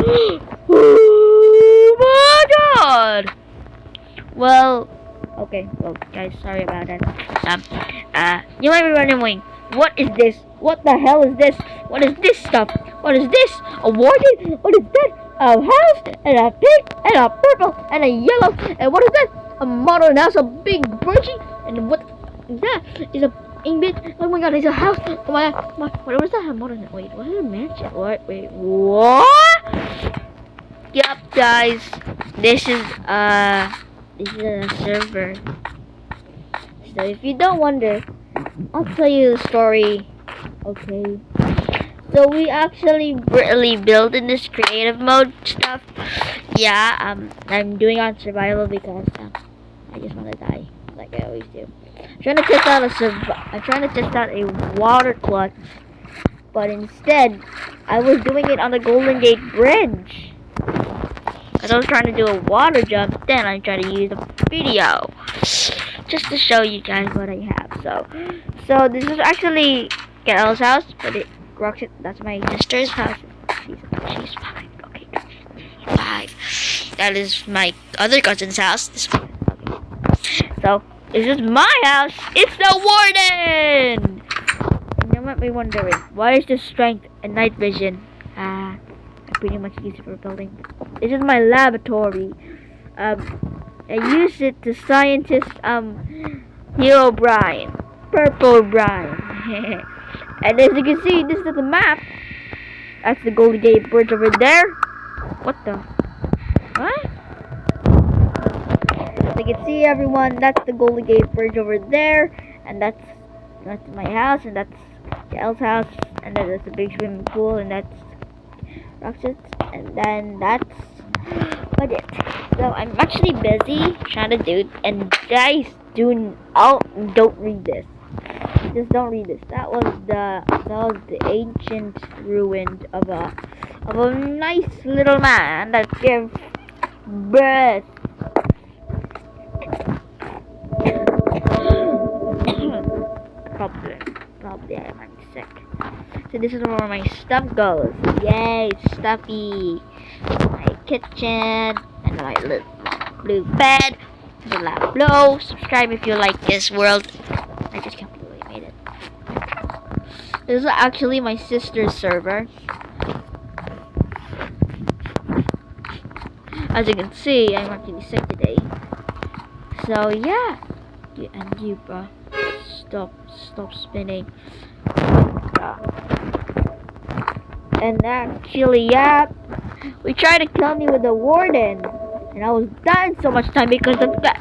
Oh my god! Well, okay, well, guys, sorry about that. You might be wondering, what is this? What the hell is this? What is this stuff? What is this? A warden? What is that? A house and a pink and a purple and a yellow and what is that? A modern house, a big birchy and what is that? Is a bit. Oh my god, it's a house. Oh my god, what was that? A modern. Wait, what is a mansion? What? Wait, what? Yep, guys, this is a server. So if you don't wonder, I'll tell you the story. Okay. So we actually really build in this creative mode stuff. Yeah, I'm doing on survival because I just want to die, like I always do. I'm trying to test out a water clutch, but instead I was doing it on the Golden Gate Bridge. Because I was trying to do a water jump, then I tried to use a video just to show you guys what I have. So this is actually Gael's house, but it rocks it. That's my sister's house. She's 5. Okay, she's 5. That is my other cousin's house. This one. Okay. So this is my house. It's the warden. And you might be wondering, why is the strength and night vision? I pretty much use it for building. This is my laboratory. I use it to scientist Hero Brian, Purple Brian. And as you can see, this is the map. That's the Golden Gate Bridge over there. What the? What? As you can see, everyone, that's the Golden Gate Bridge over there, and that's my house, and that's Gail's house, and then there's the big swimming pool, and that's Roxas, and then that's what it. So I'm actually busy trying to do, and guys, don't read this. Just don't read this. That was the ancient ruin of a nice little man that gave birth. Probably I'm sick. So this is where my stuff goes. Yay, stuffy. My kitchen and my little blue bed. The lab below. Subscribe if you like this world. I just can't believe I made it. This is actually my sister's server. As you can see, I'm actually sick today. So yeah. And you, bro. Stop spinning. And actually, yeah, we tried to kill me with the warden, and I was dying so much time because of that.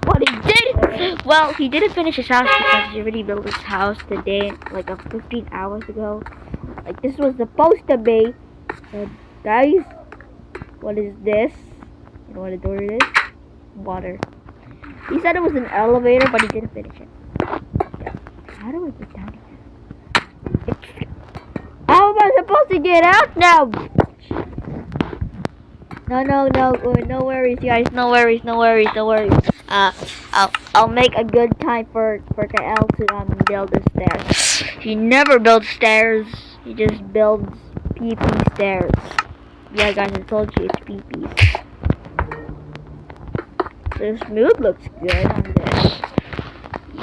What he did? Well, he didn't finish his house because he already built his house today, like 15 hours ago. Like this was supposed to be. And guys, what is this? You know what the door is? Water. He said it was an elevator, but he didn't finish it. Yeah. How do I get down here? How am I supposed to get out now? No worries, guys. No worries. I'll make a good time for Kael to build the stairs. He never builds stairs. He just builds PP stairs. Yeah, guys, I told you it's PPs. So smooth looks good on this.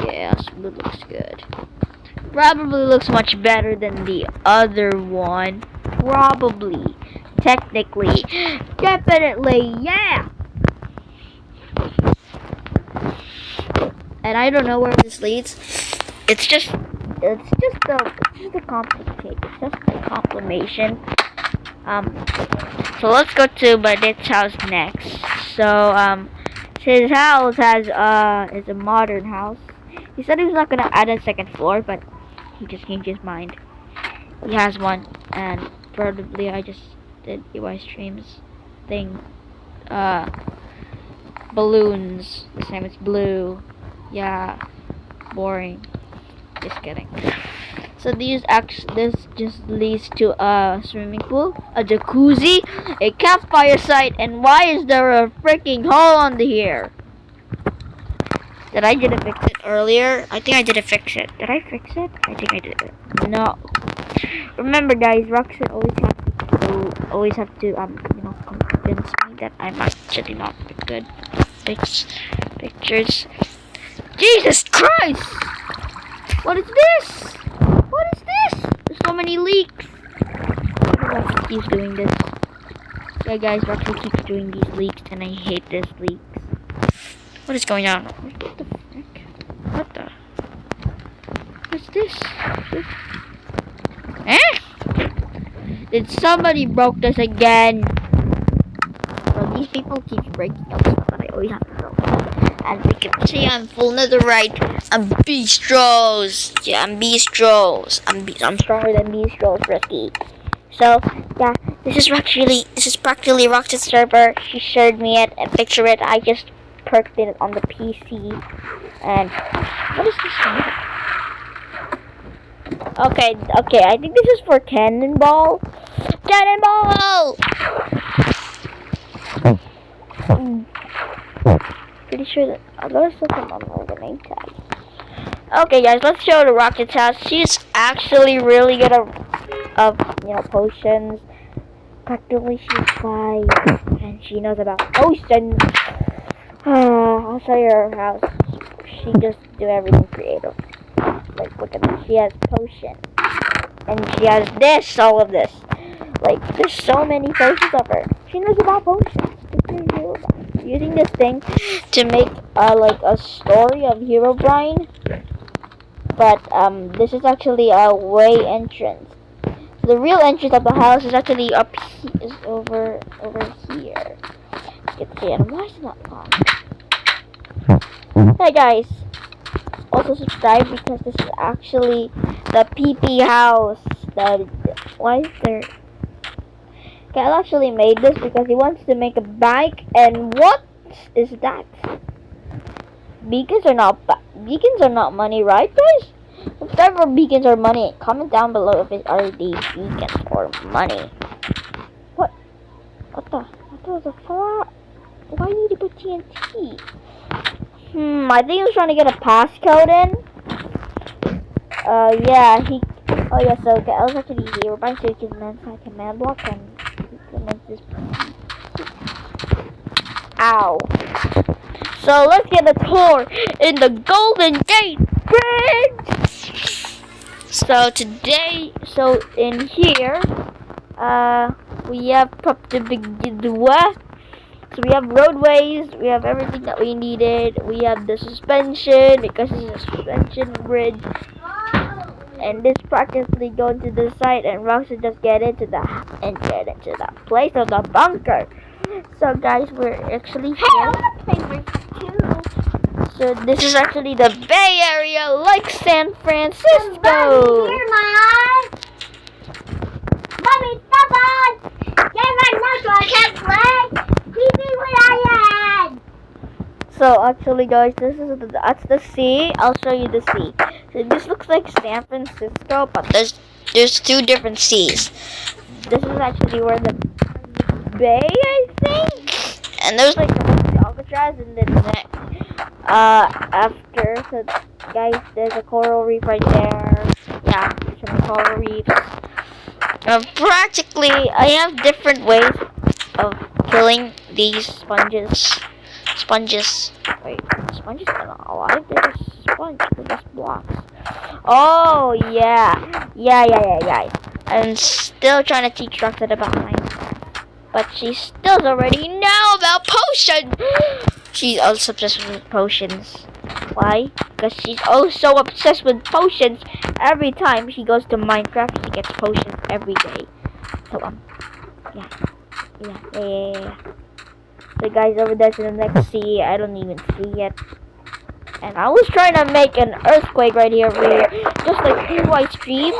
Yeah, smooth looks good. Probably looks much better than the other one. Probably. Technically. Definitely, yeah! And I don't know where this leads. It's just a complicated. It's just a confirmation. So let's go to Badit's house next. So, his house is a modern house. He said he was not gonna add a second floor, but he just changed his mind. He has one, and probably I just did EY streams thing. Balloons. This time it's blue. Yeah, boring. Just kidding. So this just leads to a swimming pool, a jacuzzi, a campfire site, and why is there a freaking hole under here? Did I didn't fix it earlier? I think I didn't fix it. Did I fix it? I think I did it. No. Remember, guys, Roxanne always has to You always have to convince me that I'm actually not good at pictures. Jesus Christ! What is this? What is this? There's so many leaks. Rocky keeps doing this. Yeah, guys, Rocky keeps doing these leaks, and I hate these leaks. What is going on? What the frick? What the? What's this? Eh? Did somebody broke this again? Well, these people keep breaking up stuff, but I always have to know. As you can see, I'm full netherite. I'm Beastros. Yeah, I'm Beastros. I'm stronger than Beastros, Ricky. So yeah, this is practically Rox's server. She showed me it and picture it. I just perked it on the PC. And what is this thing? Okay. I think this is for cannonball. Cannonball! Pretty sure that I'll go to something on the name tag. Okay, guys, let's show the Rocket's house. She's actually really good at potions. Practically, she's 5, and she knows about potions. I'll show you her house. She just do everything creative. Like, look at this. She has potions, and she has this, all of this. Like, there's so many potions of her. She knows about potions. Using this thing to make like a story of Herobrine, but this is actually a way entrance. So the real entrance of the house is actually over here. You can see it. And why is it not on? Hey guys, also subscribe because this is actually the PP house. Why is there? Cal actually made this because he wants to make a bike, and what is that? Beacons are not money, right, guys? If ever beacons are money, comment down below if it are these beacons or money. What the? I thought it was a flower. Why do you need to put TNT? I think he was trying to get a passcode in. Yeah, Oh yeah, so I was actually here. We're about to give a command block and implement this. Ow. So let's get a tour in the Golden Gate Bridge. So in here, we have so we have roadways, we have everything that we needed. We have the suspension because it's a suspension bridge. And this practically goes to the site, and Roxy just get into the place of the bunker. So guys, we're actually here. So this is actually the Bay Area, like San Francisco. Mommy, stop on! Get my knuckle, I can't play! Keep me where I am! So actually guys, that's the sea. I'll show you the sea. So this looks like San Francisco, but there's two different seas. This is actually where the bay, I think. And there's like the Alcatraz, and then after, so guys, there's a coral reef right there. Yeah, some coral reefs. Practically, I have different ways of killing these sponges. Wait, sponges are not alive. They're just sponge. They're just blocks. Oh yeah. Guys. I'm still trying to teach Roxy about Minecraft, but she still already know about potions. She's also obsessed with potions. Why? Because she's also obsessed with potions. Every time she goes to Minecraft, she gets potions every day. So yeah. The guys over there to the next sea, I don't even see it. And I was trying to make an earthquake right here, just like in my stream.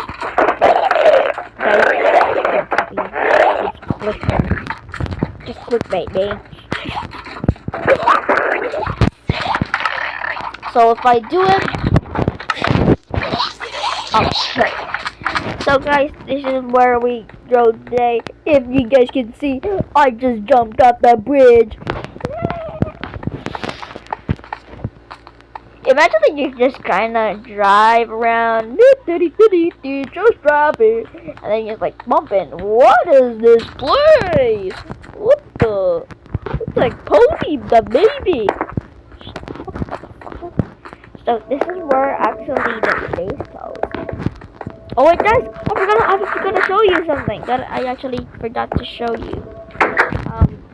Guys, just clickbait, man. So if I do it, okay. So guys, this is where we rode today. If you guys can see, I just jumped off the bridge. If eventually you just kind of drive around, just driving, and then you're just like bumping. What is this place? What the? It's like Pony the baby. So this is where actually the place goes. Oh wait, guys, I was gonna show you something that I actually forgot to show you.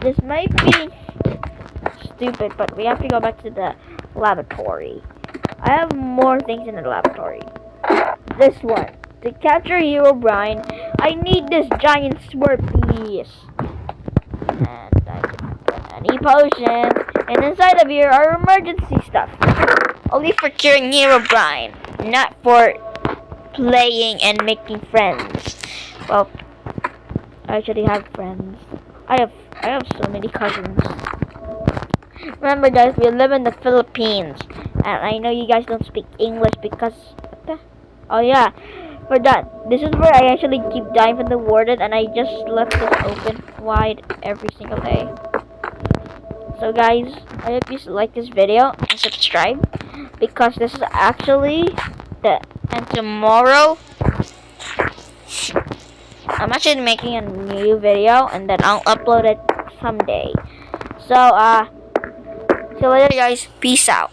This might be stupid, but we have to go back to the laboratory. I have more things in the laboratory. This one. To capture Herobrine, I need this giant Slurpees. And I can put any potions. And inside of here are emergency stuff. Only for curing Herobrine, not for playing and making friends. Well, I actually have friends. I have so many cousins. Remember guys, we live in the Philippines, and I know you guys don't speak English because oh yeah, for that, this is where I actually keep dying from the warden, and I just left this open wide every single day. So guys, I hope you like this video and subscribe, because this is actually and tomorrow I'm actually making a new video, and then I'll upload it someday. So see you later guys, peace out.